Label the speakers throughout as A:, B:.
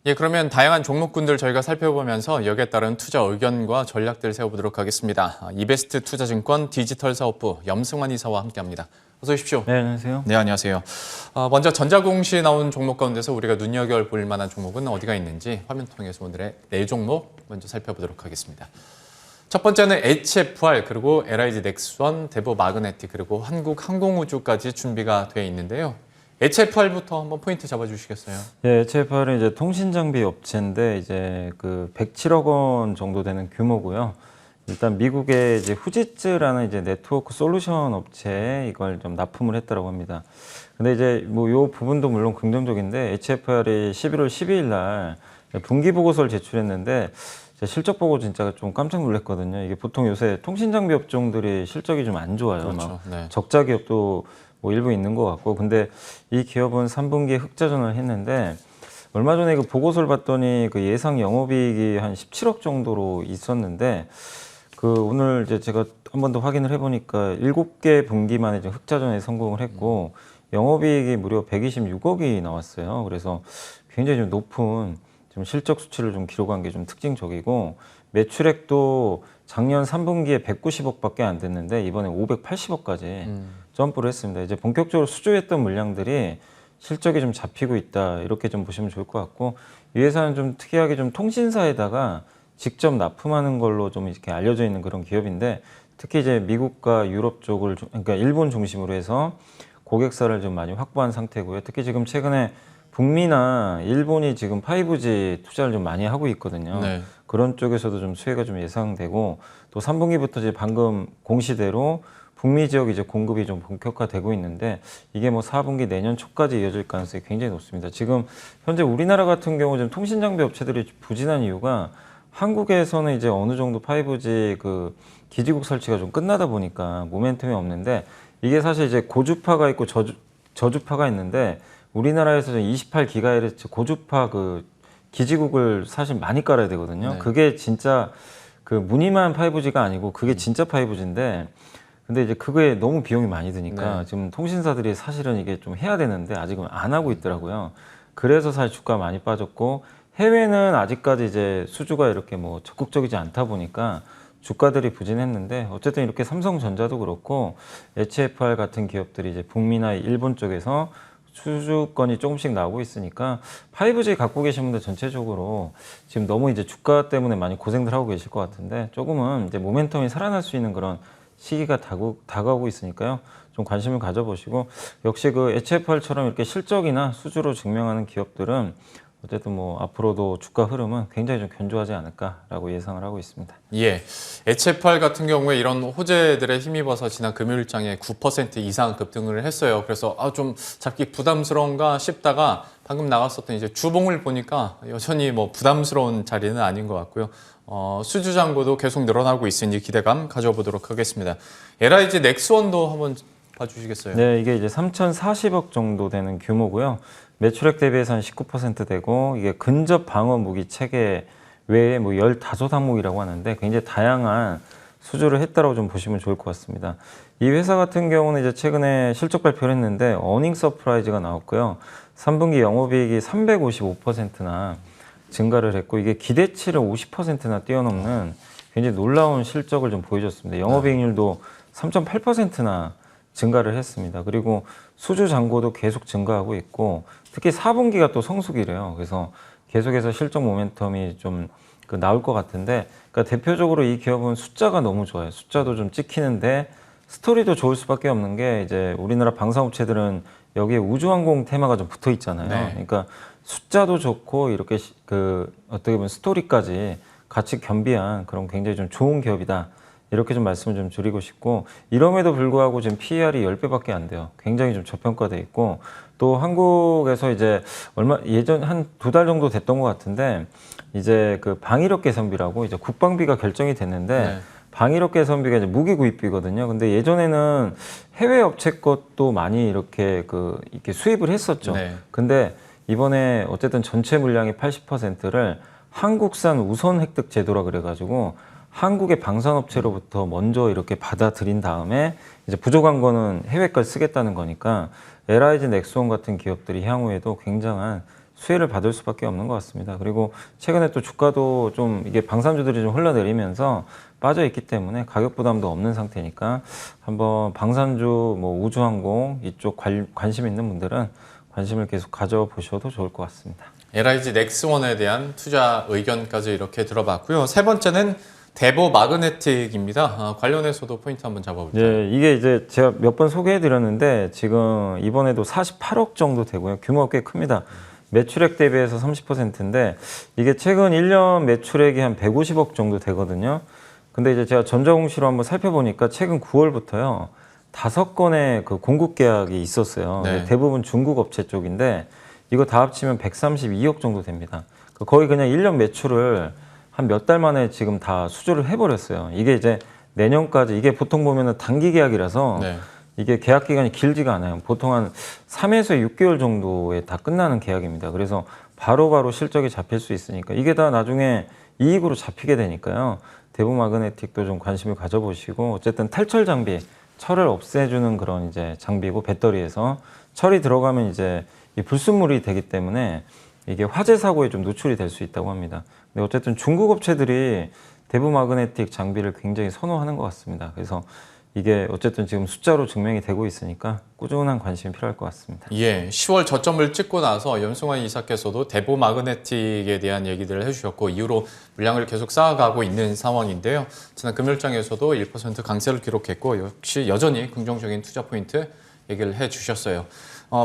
A: 예, 그러면 다양한 종목군들 저희가 살펴보면서 여기에 따른 투자 의견과 전략들 세워보도록 하겠습니다. 이베스트 투자증권 디지털사업부 염승환 이사와 함께합니다. 어서 오십시오.
B: 네, 안녕하세요.
A: 네, 안녕하세요. 먼저 전자공시에 나온 종목 가운데서 우리가 눈여겨볼 만한 종목은 어디가 있는지 화면 통해서 오늘의 4종목 먼저 살펴보도록 하겠습니다. 첫 번째는 HFR, 그리고 LIG 넥스원, 대보 마그네틱, 그리고 한국항공우주까지 준비가 되어 있는데요. HFR부터 한번 포인트 잡아주시겠어요?
B: 예, HFR은 이제 통신장비 업체인데 이제 그 107억 원 정도 되는 규모고요. 일단 미국의 이제 후지츠라는 이제 네트워크 솔루션 업체에 이걸 좀 납품을 했다고 합니다. 근데 이제 뭐 요 부분도 물론 긍정적인데 HFR이 11월 12일 날 분기 보고서를 제출했는데 실적 보고 진짜 좀 깜짝 놀랐거든요. 이게 보통 요새 통신장비 업종들이 실적이 좀 안 좋아요.
A: 그렇죠.
B: 막
A: 네.
B: 적자 기업도 뭐 일부 있는 것 같고, 근데 이 기업은 3분기에 흑자전을 했는데 얼마 전에 그 보고서를 봤더니 그 예상 영업이익이 한 17억 정도로 있었는데 그 오늘 이제 제가 한 번 더 확인을 해보니까 7개 분기 만에 좀 흑자전에 성공을 했고 영업이익이 무려 126억이 나왔어요. 그래서 굉장히 좀 높은 좀 실적 수치를 좀 기록한 게 좀 특징적이고, 매출액도 작년 3분기에 190억밖에 안 됐는데 이번에 580억까지 점프를 했습니다. 이제 본격적으로 수주했던 물량들이 실적이 좀 잡히고 있다, 이렇게 좀 보시면 좋을 것 같고, 이 회사는 좀 특이하게 좀 통신사에다가 직접 납품하는 걸로 좀 이렇게 알려져 있는 그런 기업인데, 특히 이제 미국과 유럽 쪽을 그러니까 일본 중심으로 해서 고객사를 좀 많이 확보한 상태고요. 특히 지금 최근에 북미나 일본이 지금 5G 투자를 좀 많이 하고 있거든요.
A: 네.
B: 그런 쪽에서도 좀 수혜가 좀 예상되고, 또 3분기부터 이제 방금 공시대로 북미 지역 이제 공급이 좀 본격화되고 있는데 이게 뭐 4분기 내년 초까지 이어질 가능성이 굉장히 높습니다. 지금 현재 우리나라 같은 경우 좀 통신장비 업체들이 부진한 이유가 한국에서는 이제 어느 정도 5G 그 기지국 설치가 좀 끝나다 보니까 모멘텀이 없는데, 이게 사실 이제 고주파가 있고 저주파가 있는데 우리나라에서 28GHz 고주파 그 기지국을 사실 많이 깔아야 되거든요.
A: 네.
B: 그게 진짜 그 무늬만 5G가 아니고 그게 진짜 5G인데, 근데 이제 그거에 너무 비용이 많이 드니까
A: 네.
B: 지금 통신사들이 사실은 이게 좀 해야 되는데 아직은 안 하고 있더라고요. 그래서 사실 주가 많이 빠졌고, 해외는 아직까지 이제 수주가 이렇게 뭐 적극적이지 않다 보니까 주가들이 부진했는데, 어쨌든 이렇게 삼성전자도 그렇고 HFR 같은 기업들이 이제 북미나 일본 쪽에서 수주권이 조금씩 나오고 있으니까 5G 갖고 계신 분들 전체적으로 지금 너무 이제 주가 때문에 많이 고생들 하고 계실 것 같은데, 조금은 이제 모멘텀이 살아날 수 있는 그런 시기가 다가오고 있으니까요. 좀 관심을 가져보시고, 역시 그 HFR처럼 이렇게 실적이나 수주로 증명하는 기업들은 어쨌든 뭐 앞으로도 주가 흐름은 굉장히 좀 견조하지 않을까라고 예상을 하고 있습니다.
A: 예, HFR 같은 경우에 이런 호재들에 힘입어서 지난 금요일장에 9% 이상 급등을 했어요. 그래서 좀 잡기 부담스러운가 싶다가 방금 나갔었던 이제 주봉을 보니까 여전히 뭐 부담스러운 자리는 아닌 것 같고요. 수주 잔고도 계속 늘어나고 있으니 기대감 가져보도록 하겠습니다. LIG 넥스원도 한번 봐주시겠어요?
B: 네, 이게 이제 3,040억 정도 되는 규모고요. 매출액 대비해서 한 19% 되고, 이게 근접 방어 무기 체계 외에 뭐 15항목이라고 하는데 굉장히 다양한 수주를 했다고 좀 보시면 좋을 것 같습니다. 이 회사 같은 경우는 이제 최근에 실적 발표를 했는데 어닝 서프라이즈가 나왔고요. 3분기 영업이익이 355%나 증가를 했고, 이게 기대치를 50%나 뛰어넘는 굉장히 놀라운 실적을 좀 보여줬습니다. 영업이익률도 3.8%나 증가를 했습니다. 그리고 수주 잔고도 계속 증가하고 있고, 특히 4분기가 또 성수기래요. 그래서 계속해서 실적 모멘텀이 좀 나올 것 같은데, 그러니까 대표적으로 이 기업은 숫자가 너무 좋아요. 숫자도 좀 찍히는데 스토리도 좋을 수밖에 없는 게, 이제 우리나라 방산업체들은 여기에 우주항공 테마가 좀 붙어 있잖아요.
A: 네.
B: 그러니까 숫자도 좋고 이렇게 어떻게 보면 스토리까지 같이 겸비한 그런 굉장히 좀 좋은 기업이다, 이렇게 좀 말씀을 좀 드리고 싶고, 이럼에도 불구하고 지금 PER이 10배밖에 안 돼요. 굉장히 좀 저평가돼 있고, 또 한국에서 이제 예전 한 2달 정도 됐던 것 같은데, 이제 그 방위력 개선비라고 이제 국방비가 결정이 됐는데,
A: 네.
B: 방위력 개선비가 이제 무기 구입비거든요. 근데 예전에는 해외 업체 것도 많이 이렇게 이렇게 수입을 했었죠.
A: 네.
B: 근데 이번에 어쨌든 전체 물량의 80%를 한국산 우선 획득 제도라 그래가지고 한국의 방산업체로부터 먼저 이렇게 받아들인 다음에 이제 부족한 거는 해외 걸 쓰겠다는 거니까 LIG 넥스원 같은 기업들이 향후에도 굉장한 수혜를 받을 수밖에 없는 것 같습니다. 그리고 최근에 또 주가도 좀 이게 방산주들이 좀 흘러내리면서 빠져 있기 때문에 가격 부담도 없는 상태니까 한번 방산주, 뭐 우주항공 이쪽 관심 있는 분들은 관심을 계속 가져보셔도 좋을 것 같습니다.
A: LIG 넥스원에 대한 투자 의견까지 이렇게 들어봤고요. 세 번째는 대보 마그네틱입니다. 관련해서도 포인트 한번 잡아볼게요.
B: 예, 이게 이제 제가 몇 번 소개해드렸는데 지금 이번에도 48억 정도 되고요. 규모가 꽤 큽니다. 매출액 대비해서 30%인데 이게 최근 1년 매출액이 한 150억 정도 되거든요. 근데 이제 제가 전자공시로 한번 살펴보니까 최근 9월부터요. 5건의 그 공급 계약이 있었어요.
A: 네.
B: 대부분 중국 업체 쪽인데 이거 다 합치면 132억 정도 됩니다. 거의 그냥 1년 매출을 한 몇 달 만에 지금 다 수주를 해버렸어요. 이게 이제 내년까지 이게 보통 보면은 단기 계약이라서
A: 네.
B: 이게 계약 기간이 길지가 않아요. 보통 한 3에서 6개월 정도에 다 끝나는 계약입니다. 그래서 바로바로 실적이 잡힐 수 있으니까 이게 다 나중에 이익으로 잡히게 되니까요. 대부 마그네틱도 좀 관심을 가져보시고 어쨌든 탈철 장비, 철을 없애주는 그런 이제 장비고 배터리에서 철이 들어가면 이제 이 불순물이 되기 때문에 이게 화재 사고에 좀 노출이 될 수 있다고 합니다. 근데 어쨌든 중국 업체들이 대부 마그네틱 장비를 굉장히 선호하는 것 같습니다. 그래서 이게 어쨌든 지금 숫자로 증명이 되고 있으니까 꾸준한 관심이 필요할 것 같습니다.
A: 예, 10월 저점을 찍고 나서 염승환 이사께서도 대보 마그네틱에 대한 얘기들을 해주셨고 이후로 물량을 계속 쌓아가고 있는 상황인데요. 지난 금요일장에서도 1% 강세를 기록했고 역시 여전히 긍정적인 투자 포인트 얘기를 해주셨어요.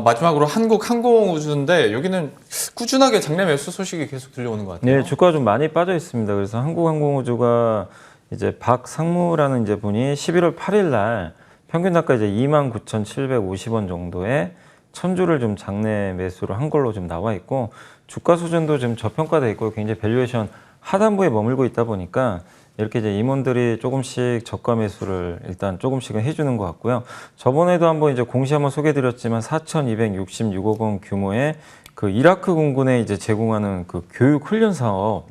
A: 마지막으로 한국항공우주인데 여기는 꾸준하게 장내 매수 소식이 계속 들려오는 것 같아요.
B: 네, 주가가 좀 많이 빠져 있습니다. 그래서 한국항공우주가 이제 박상무라는 이제 분이 11월 8일 날 평균 단가 이제 29,750원 정도에 1000주를 좀 장내 매수를 한 걸로 좀 나와 있고 주가 수준도 지금 저평가돼 있고 굉장히 밸류에이션 하단부에 머물고 있다 보니까 이렇게 이제 임원들이 조금씩 저가 매수를 일단 조금씩은 해주는 것 같고요. 저번에도 한번 이제 공시 한번 소개드렸지만 4,266억 원 규모의 그 이라크 공군에 이제 제공하는 그 교육 훈련 사업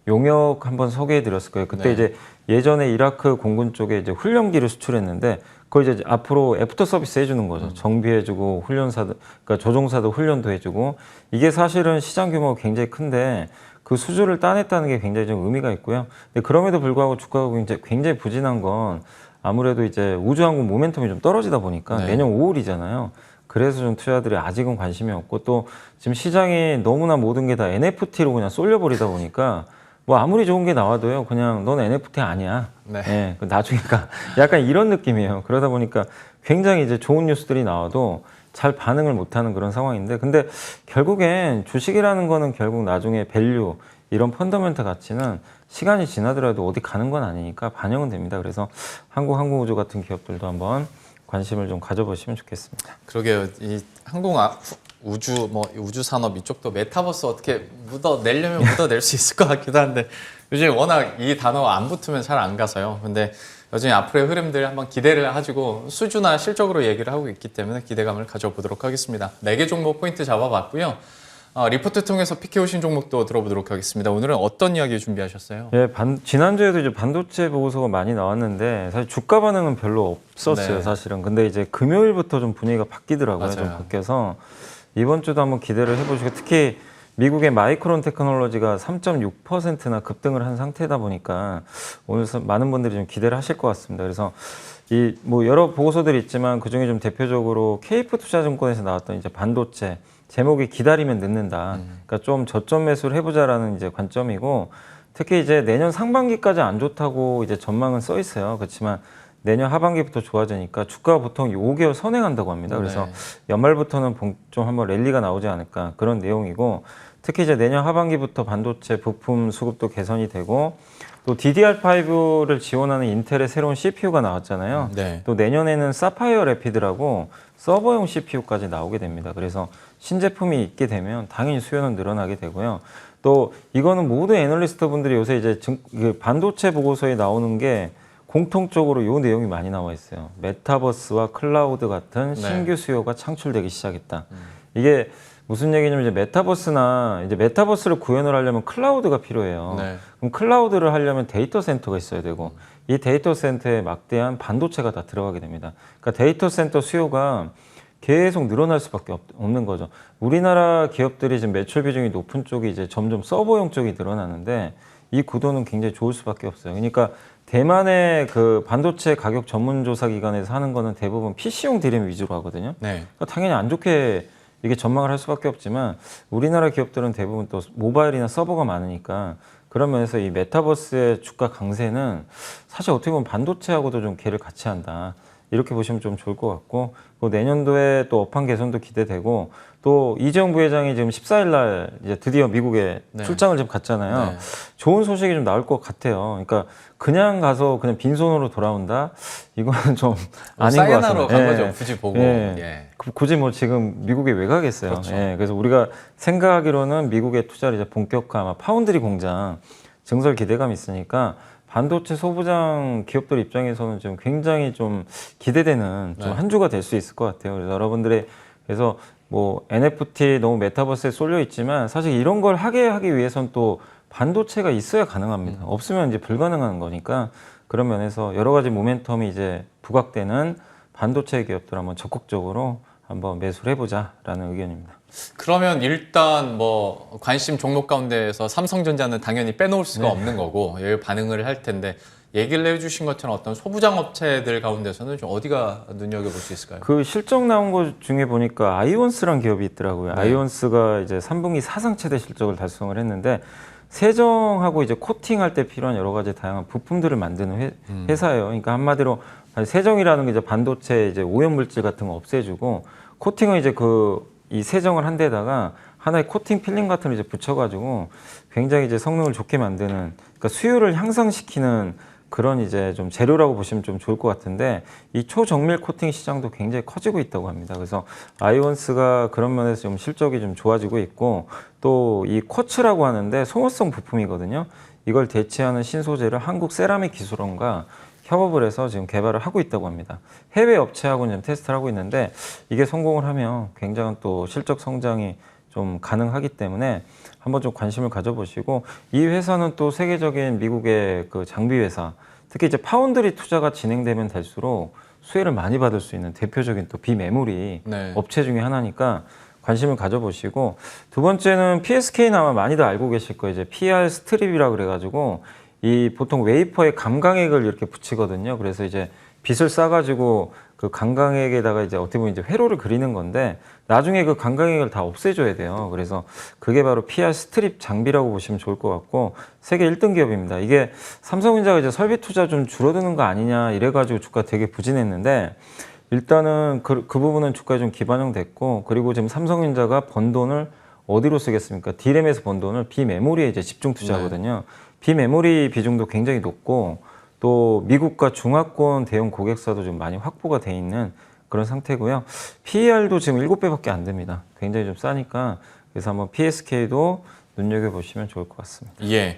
B: 용역 한번 소개해드렸을 거예요. 그때
A: 네.
B: 이제 예전에 이라크 공군 쪽에 이제 훈련기를 수출했는데 그걸 이제 앞으로 애프터 서비스 해주는 거죠. 정비해주고 훈련사도, 그러니까 조종사도 훈련도 해주고 이게 사실은 시장 규모가 굉장히 큰데 그 수주를 따냈다는 게 굉장히 좀 의미가 있고요. 근데 그럼에도 불구하고 주가가 굉장히 부진한 건 아무래도 이제 우주항공 모멘텀이 좀 떨어지다 보니까
A: 네.
B: 내년 5월이잖아요. 그래서 좀 투자들이 아직은 관심이 없고 또 지금 시장이 너무나 모든 게 다 NFT로 그냥 쏠려버리다 보니까 뭐 아무리 좋은 게 나와도요, 그냥 넌 NFT 아니야.
A: 네.
B: 예, 나중에가 약간 이런 느낌이에요. 그러다 보니까 굉장히 이제 좋은 뉴스들이 나와도 잘 반응을 못하는 그런 상황인데, 근데 결국엔 주식이라는 거는 결국 나중에 밸류 이런 펀더멘트 가치는 시간이 지나더라도 어디 가는 건 아니니까 반영은 됩니다. 그래서 한국항공우주 같은 기업들도 한번 관심을 좀 가져보시면 좋겠습니다.
A: 그러게요. 이 우주 산업 이쪽도 메타버스 어떻게 묻어내려면 묻어낼 수 있을 것 같기도 한데 요즘 워낙 이 단어 안 붙으면 잘 안 가서요. 근데 여전히 앞으로의 흐름들 한번 기대를 가지고 수주나 실적으로 얘기를 하고 있기 때문에 기대감을 가져보도록 하겠습니다. 4개 종목 포인트 잡아봤고요. 리포트 통해서 픽해오신 종목도 들어보도록 하겠습니다. 오늘은 어떤 이야기 준비하셨어요?
B: 예, 지난주에도 이제 반도체 보고서가 많이 나왔는데 사실 주가 반응은 별로 없었어요,
A: 네.
B: 사실은. 근데 이제 금요일부터 좀 분위기가 바뀌더라고요.
A: 맞아요.
B: 좀 바뀌어서 이번 주도 한번 기대를 해보시고 특히 미국의 마이크론 테크놀로지가 3.6%나 급등을 한 상태다 보니까 오늘 많은 분들이 좀 기대를 하실 것 같습니다. 그래서 이 뭐 여러 보고서들이 있지만 그 중에 좀 대표적으로 KF투자증권에서 나왔던 이제 반도체 제목이 기다리면 늦는다. 그러니까 좀 저점 매수를 해보자라는 이제 관점이고 특히 이제 내년 상반기까지 안 좋다고 이제 전망은 써 있어요. 그렇지만 내년 하반기부터 좋아지니까 주가가 보통 5개월 선행한다고 합니다. 그래서
A: 네.
B: 연말부터는 좀 한번 랠리가 나오지 않을까 그런 내용이고 특히 이제 내년 하반기부터 반도체 부품 수급도 개선이 되고 또 DDR5를 지원하는 인텔의 새로운 CPU가 나왔잖아요.
A: 네.
B: 또 내년에는 사파이어 래피드라고 서버용 CPU까지 나오게 됩니다. 그래서 신제품이 있게 되면 당연히 수요는 늘어나게 되고요. 또 이거는 모든 애널리스트 분들이 요새 이제 반도체 보고서에 나오는 게 공통적으로 이 내용이 많이 나와 있어요. 메타버스와 클라우드 같은 신규 수요가 창출되기 시작했다. 이게 무슨 얘기냐면 이제 메타버스를 구현을 하려면 클라우드가 필요해요.
A: 네.
B: 그럼 클라우드를 하려면 데이터 센터가 있어야 되고 이 데이터 센터에 막대한 반도체가 다 들어가게 됩니다. 그러니까 데이터 센터 수요가 계속 늘어날 수밖에 없는 거죠. 우리나라 기업들이 지금 매출 비중이 높은 쪽이 이제 점점 서버용 쪽이 늘어나는데 이 구도는 굉장히 좋을 수밖에 없어요. 그러니까 대만의 그 반도체 가격 전문조사 기관에서 하는 거는 대부분 PC용 DRAM 위주로 하거든요.
A: 네.
B: 그러니까 당연히 안 좋게 이게 전망을 할 수밖에 없지만 우리나라 기업들은 대부분 또 모바일이나 서버가 많으니까 그런 면에서 이 메타버스의 주가 강세는 사실 어떻게 보면 반도체하고도 좀 개를 같이 한다. 이렇게 보시면 좀 좋을 것 같고 또 내년도에 또 업황 개선도 기대되고 또 이재용 부회장이 지금 14일 날 이제 드디어 미국에
A: 네.
B: 출장을 좀 갔잖아요.
A: 네.
B: 좋은 소식이 좀 나올 것 같아요. 그러니까 그냥 가서 그냥 빈손으로 돌아온다? 이거는 좀 아닌 것 같습니다.
A: 사인하러 간
B: 예.
A: 거죠. 굳이 보고.
B: 예.
A: 예.
B: 굳이 뭐 지금 미국에 왜 가겠어요.
A: 그렇죠.
B: 예. 그래서 우리가 생각하기로는 미국의 투자를 이제 본격화, 아마 파운드리 공장 증설 기대감이 있으니까 반도체 소부장 기업들 입장에서는 좀 굉장히 좀 기대되는 좀
A: 네.
B: 한 주가 될 수 있을 것 같아요. 그래서 여러분들의 그래서 뭐 NFT 너무 메타버스에 쏠려 있지만 사실 이런 걸 하기 위해선 또 반도체가 있어야 가능합니다. 없으면 이제 불가능한 거니까 그런 면에서 여러 가지 모멘텀이 이제 부각되는 반도체 기업들 한번 적극적으로 한번 매수를 해보자라는 의견입니다.
A: 그러면 일단 뭐 관심 종목 가운데에서 삼성전자는 당연히 빼놓을 수가
B: 네.
A: 없는 거고 여기 반응을 할 텐데 얘기를 해주신 것처럼 어떤 소부장 업체들 가운데서는 좀 어디가 눈여겨볼 수 있을까요?
B: 그 실적 나온 것 중에 보니까 아이온스란 기업이 있더라고요.
A: 네.
B: 아이온스가 이제 3분기 사상 최대 실적을 달성을 했는데 세정하고 이제 코팅할 때 필요한 여러 가지 다양한 부품들을 만드는 회사예요. 그러니까 한마디로 세정이라는 게 이제 반도체 이제 오염 물질 같은 거 없애주고 코팅은 이제 이 세정을 한 데다가 하나의 코팅 필름 같은 걸 이제 붙여가지고 굉장히 이제 성능을 좋게 만드는 그러니까 수율을 향상시키는 그런 이제 좀 재료라고 보시면 좀 좋을 것 같은데 이 초정밀 코팅 시장도 굉장히 커지고 있다고 합니다. 그래서 아이온스가 그런 면에서 좀 실적이 좀 좋아지고 있고 또 이 쿼츠라고 하는데 소모성 부품이거든요. 이걸 대체하는 신소재를 한국 세라믹 기술원과 협업을 해서 지금 개발을 하고 있다고 합니다. 해외 업체하고는 지금 테스트를 하고 있는데 이게 성공을 하면 굉장한 또 실적 성장이 좀 가능하기 때문에 한번 좀 관심을 가져보시고 이 회사는 또 세계적인 미국의 그 장비 회사 특히 이제 파운드리 투자가 진행되면 될수록 수혜를 많이 받을 수 있는 대표적인 또 비메모리
A: 네.
B: 업체 중에 하나니까 관심을 가져보시고 두 번째는 PSK는 아마 많이들 알고 계실 거예요. 이제 PR 스트립이라 그래가지고 이 보통 웨이퍼에 감강액을 이렇게 붙이거든요. 그래서 이제 빗을 싸가지고 그 감강액에다가 이제 어떻게 보면 이제 회로를 그리는 건데 나중에 그 감강액을 다 없애줘야 돼요. 그래서 그게 바로 PR 스트립 장비라고 보시면 좋을 것 같고 세계 1등 기업입니다. 이게 삼성전자가 이제 설비 투자 좀 줄어드는 거 아니냐 이래가지고 주가 되게 부진했는데 일단은 그 부분은 주가에 좀 기반영됐고 그리고 지금 삼성전자가 번 돈을 어디로 쓰겠습니까? D램에서 번 돈을 비메모리에 이제 집중 투자하거든요. 비메모리 비중도 굉장히 높고 또 미국과 중화권 대형 고객사도 좀 많이 확보가 돼 있는 그런 상태고요. PER도 지금 7배밖에 안 됩니다. 굉장히 좀 싸니까 그래서 한번 PSK도 눈여겨보시면 좋을 것 같습니다.
A: 예,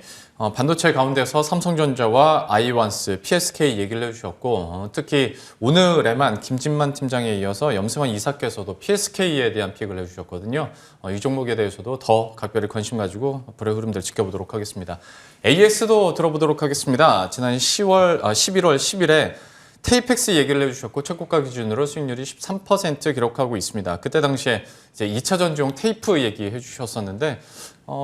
A: 반도체 가운데서 삼성전자와 아이완스, PSK 얘기를 해주셨고 특히 오늘에만 김진만 팀장에 이어서 염승환 이사께서도 PSK에 대한 픽을 해주셨거든요. 이 종목에 대해서도 더 각별히 관심 가지고 앞으로의 흐름들 지켜보도록 하겠습니다. AS도 들어보도록 하겠습니다. 지난 11월 10일에 테이펙스 얘기를 해주셨고 최고가 기준으로 수익률이 13% 기록하고 있습니다. 그때 당시에 이제 2차 전지용 테이프 얘기해 주셨었는데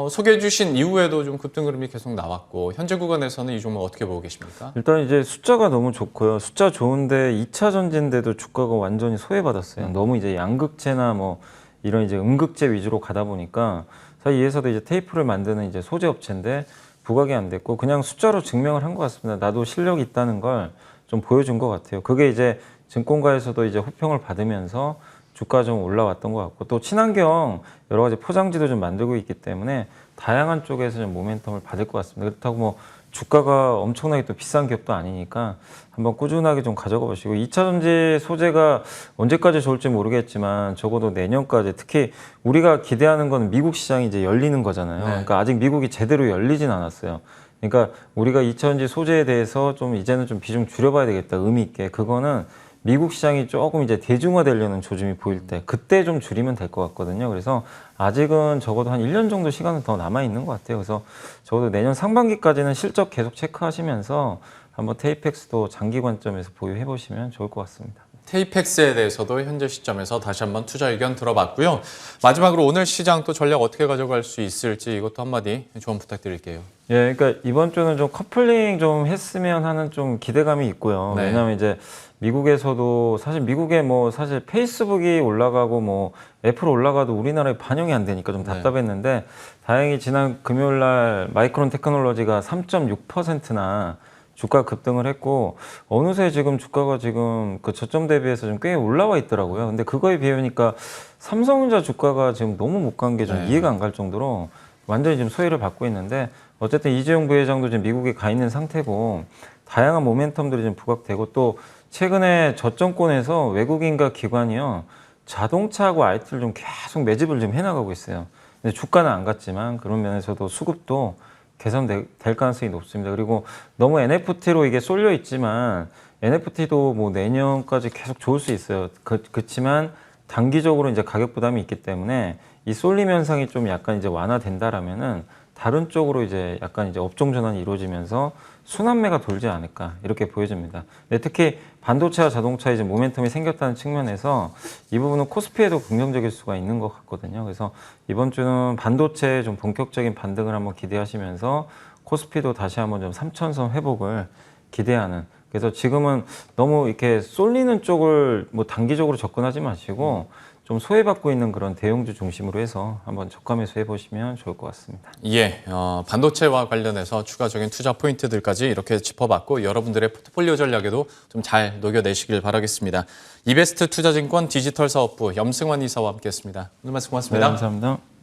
A: 소개해 주신 이후에도 좀 급등 흐름이 계속 나왔고 현재 구간에서는 이 종목 어떻게 보고 계십니까?
B: 일단 이제 숫자가 너무 좋고요. 숫자 좋은데 2차 전지인데도 주가가 완전히 소외받았어요. 너무 이제 양극재나 뭐 이런 이제 음극재 위주로 가다 보니까 사실 이 회사도 이제 테이프를 만드는 이제 소재 업체인데 부각이 안 됐고 그냥 숫자로 증명을 한 것 같습니다. 나도 실력이 있다는 걸 좀 보여준 것 같아요. 그게 이제 증권가에서도 이제 호평을 받으면서 주가 좀 올라왔던 것 같고 또 친환경 여러 가지 포장지도 좀 만들고 있기 때문에 다양한 쪽에서 좀 모멘텀을 받을 것 같습니다. 그렇다고 뭐 주가가 엄청나게 또 비싼 기업도 아니니까 한번 꾸준하게 좀 가져가 보시고 2차 전지 소재가 언제까지 좋을지 모르겠지만 적어도 내년까지 특히 우리가 기대하는 건 미국 시장이 이제 열리는 거잖아요. 그러니까 아직 미국이 제대로 열리진 않았어요. 그러니까 우리가 2차 전지 소재에 대해서 좀 이제는 좀 비중 줄여봐야 되겠다 의미 있게 그거는 미국 시장이 조금 이제 대중화되려는 조짐이 보일 때 그때 좀 줄이면 될 것 같거든요. 그래서 아직은 적어도 한 1년 정도 시간은 더 남아 있는 것 같아요. 그래서 적어도 내년 상반기까지는 실적 계속 체크하시면서 한번 테이펙스도 장기 관점에서 보유해 보시면 좋을 것 같습니다.
A: 테이펙스에 대해서도 현재 시점에서 다시 한번 투자 의견 들어봤고요. 마지막으로 오늘 시장 또 전략 어떻게 가져갈 수 있을지 이것도 한마디 조언 부탁드릴게요.
B: 예, 그러니까 이번 주는 좀 커플링 좀 했으면 하는 좀 기대감이 있고요.
A: 네.
B: 왜냐하면 이제 미국에서도 사실 미국에 뭐 사실 페이스북이 올라가고 뭐 애플 올라가도 우리나라에 반영이 안 되니까 좀 답답했는데 다행히 지난 금요일 날 마이크론 테크놀로지가 3.6%나 주가 급등을 했고 어느새 지금 주가가 지금 그 저점 대비해서 좀 꽤 올라와 있더라고요. 근데 그거에 비하니까 삼성전자 주가가 지금 너무 못 간 게 좀
A: 네.
B: 이해가 안 갈 정도로 완전히 지금 소외를 받고 있는데 어쨌든 이재용 부회장도 지금 미국에 가 있는 상태고 다양한 모멘텀들이 좀 부각되고 또 최근에 저점권에서 외국인과 기관이요 자동차하고 IT를 좀 계속 매집을 좀 해나가고 있어요. 근데 주가는 안 갔지만 그런 면에서도 수급도 개선될 가능성이 높습니다. 그리고 너무 NFT로 이게 쏠려 있지만 NFT도 뭐 내년까지 계속 좋을 수 있어요. 그렇지만 단기적으로 이제 가격 부담이 있기 때문에 이 쏠림 현상이 좀 약간 이제 완화된다라면은 다른 쪽으로 이제 약간 이제 업종 전환이 이루어지면서 순환매가 돌지 않을까 이렇게 보여집니다. 근데 특히 반도체와 자동차에 이제 모멘텀이 생겼다는 측면에서 이 부분은 코스피에도 긍정적일 수가 있는 것 같거든요. 그래서 이번 주는 반도체에 좀 본격적인 반등을 한번 기대하시면서 코스피도 다시 한번 좀 3천선 회복을 기대하는. 그래서 지금은 너무 이렇게 쏠리는 쪽을 뭐 단기적으로 접근하지 마시고 좀 소외받고 있는 그런 대형주 중심으로 해서 한번 저가 매수 해보시면 좋을 것 같습니다.
A: 예, 반도체와 관련해서 추가적인 투자 포인트들까지 이렇게 짚어봤고 여러분들의 포트폴리오 전략에도 좀 잘 녹여내시길 바라겠습니다. 이베스트 투자증권 디지털 사업부 염승환 이사와 함께했습니다. 오늘 말씀 고맙습니다.
B: 네, 감사합니다.